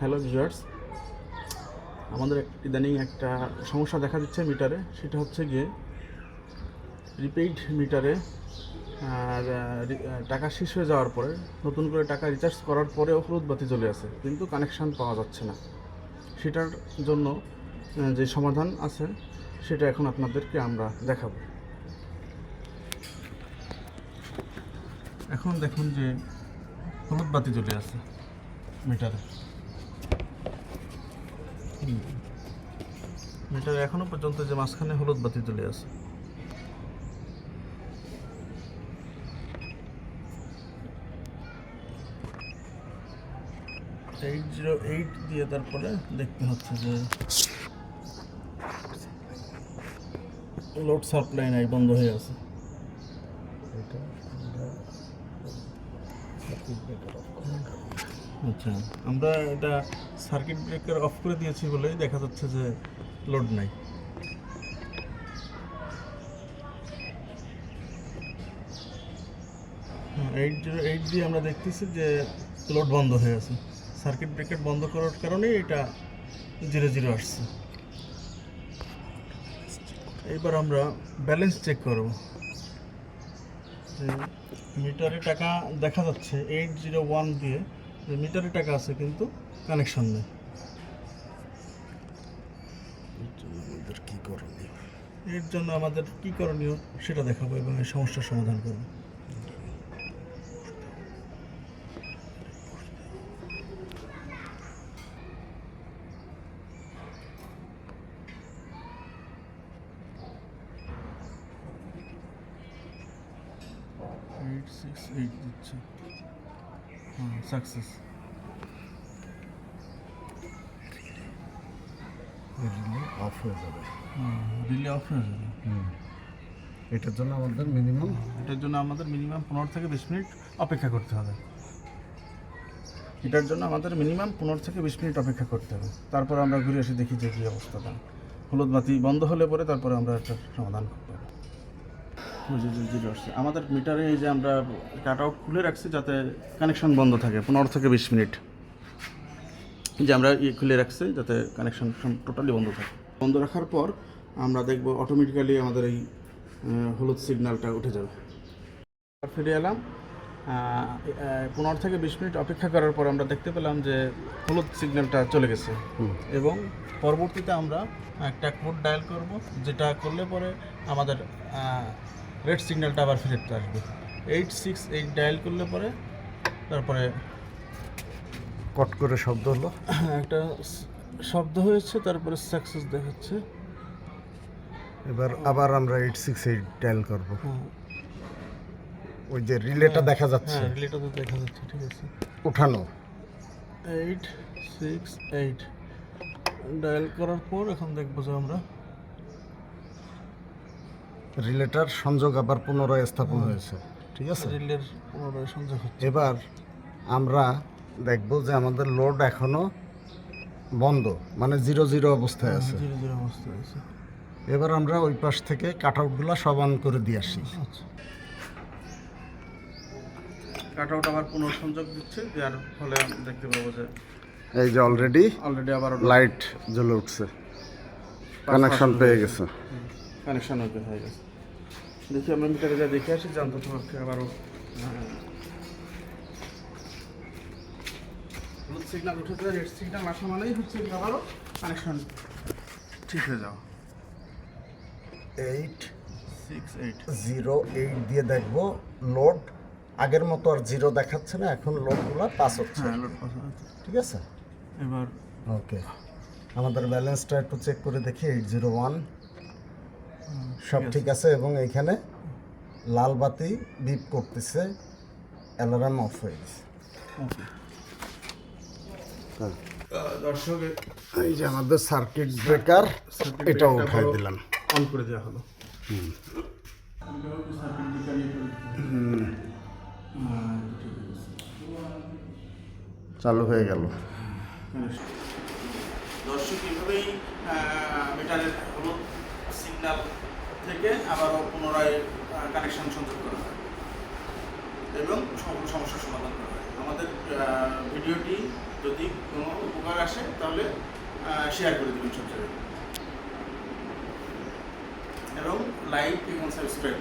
Hello viewers, আমাদের ইদানিং একটা সমস্যা দেখা দিচ্ছে মিটারে। সেটা হচ্ছে গিয়ে প্রিপেইড মিটারে আর টাকা শেষ হয়ে যাওয়ার পরে নতুন করে টাকা রিচার্জ করার পরেও হলুদ বাতি জ্বলে আছে, কিন্তু কানেকশান পাওয়া যাচ্ছে না। সেটার জন্য যে সমাধান আছে সেটা এখন আপনাদেরকে আমরা দেখাবো। এখন দেখুন যে হলুদ বাতি জ্বলে আছে মিটারে। মিটারে এখনো পর্যন্ত যে মাঝখানে হলুদ বাতি জ্বলে আছে। এইট দিয়ে তারপরে দেখতে হচ্ছে যে লোড সাপ্লাই নাই, বন্ধ হয়ে আছে। আচ্ছা, আমরা এটা সার্কিট ব্রেকার অফ করে দিয়েছি বলেই দেখা যাচ্ছে যে লোড নাই। এইট দিয়ে আমরা দেখতেছি যে লোড বন্ধ হয়ে আছে। সার্কিট ব্রেকার বন্ধ করার কারণেই এটা 0 আসছে। এবার আমরা ব্যালেন্স চেক করব। মিটারে টাকা দেখা যাচ্ছে 801 দিয়ে, যে মিটারে টাকা আছে কিন্তু কানেকশন নেই। এর জন্য আমাদের কি করণীয় সেটা দেখাবো এবং এই সমস্যার সমাধান করব। দিচ্ছে, সাকসেস। রিলে অফ হয়ে যাবে। রিলে অফ হয়ে যাবে। এটার জন্য আমাদের মিনিমাম 15 থেকে 20 মিনিট অপেক্ষা করতে হবে। তারপর আমরা ঘুরে এসে দেখি যে কী অবস্থাটা। হলুদ বাতি বন্ধ হলে পরে তারপরে আমরা একটা সমাধান করতে হবে। আমাদের মিটারে এই যে আমরা কাট আউট খুলে রাখছি যাতে কানেকশন বন্ধ থাকে 15 থেকে 20 মিনিট। যে আমরা খুলে রাখছি যাতে কানেকশন টোটালি বন্ধ থাকে। বন্ধ রাখার পর আমরা দেখব অটোমেটিক্যালি আমাদের এই হলুদ সিগন্যালটা উঠে যাবে। ফিরে এলাম। 15 থেকে 20 মিনিট অপেক্ষা করার পর আমরা দেখতে পেলাম যে হলুদ সিগন্যালটা চলে গেছে। এবং পরবর্তীতে আমরা একটা কোড ডায়াল করব, যেটা করলে পরে আমাদের রেড সিগন্যালটা আবার ফিরে আসবে। 868 ডায়াল করলে পরে তারপরে কট করে শব্দ হলো, একটা শব্দ হয়েছে, তারপরে সাকসেস দেখাচ্ছে। এবার আবার আমরা 868 ডায়াল করব। ওই যে রিলেটা দেখা যাচ্ছে, হ্যাঁ রিলেটা তো দেখা যাচ্ছে, ঠিক আছে। উঠানো 868 ডায়াল করার পর এখন দেখবো যে আমরা রিলেটার সংযোগ আবার পুনরায় স্থাপন হয়েছে, ঠিক আছে। রিলের পুনরায় সংযোগ হচ্ছে। এবার আমরা দেখব যে আমাদের লোড এখনো বন্ধ, মানে 0 অবস্থায় আছে। 0 অবস্থায় আছে। এবার আমরা ওই পাশ থেকে কাট আউটগুলো সব অন করে দিয়ে আসি। আচ্ছা, কাট আউট আবার পুনঃসংযোগ দিচ্ছে, যার ফলে দেখতে পাবো যে এই যে অলরেডি আবার লাইট জ্বলে উঠছে, কানেকশন পেয়ে গেছে। কানেকশন ওকে হয়ে গেছে। দেখি আমরা মিটারে যা দেখে আসি, জানতো তোমাকে আবারও হলুদ সিগন্যাল উঠেছে। রেড সিগন্যাল আসা মানেই হচ্ছে আবারও কানেকশন ঠিক হয়ে যাওয়া। 808 দিয়ে দেখবো লোড আগের মতো আর 0 দেখাচ্ছে না, এখন লোডগুলো পাস হচ্ছে। হ্যাঁ, লোড পাস হচ্ছে, ঠিক আছে। এবার ওকে, আমাদের ব্যালেন্সটা একটু চেক করে দেখি। 801 সব ঠিক আছে, এবং এইখানে লাল বাতি বিপ করতেছে, অ্যালার্ম অফ হয়ে গেছে। ওকে দর্শক, এই যে আমাদের সার্কিট ব্রেকার, এটা উঠাই দিলাম, অন করে দেওয়া হলো। চালু হয়ে গেল। দর্শক, এভাবেই মিটারের হলুদ সিগন্যাল থেকে আবারও পুনরায় কানেকশন সংযোগ করা হয় এবং সকল সমস্যার সমাধান করা হয়। আমাদের ভিডিওটি যদি কোনো উপকার আসে তাহলে শেয়ার করে দেবেন সব জায়গায় এবং লাইক এবং সাবস্ক্রাইব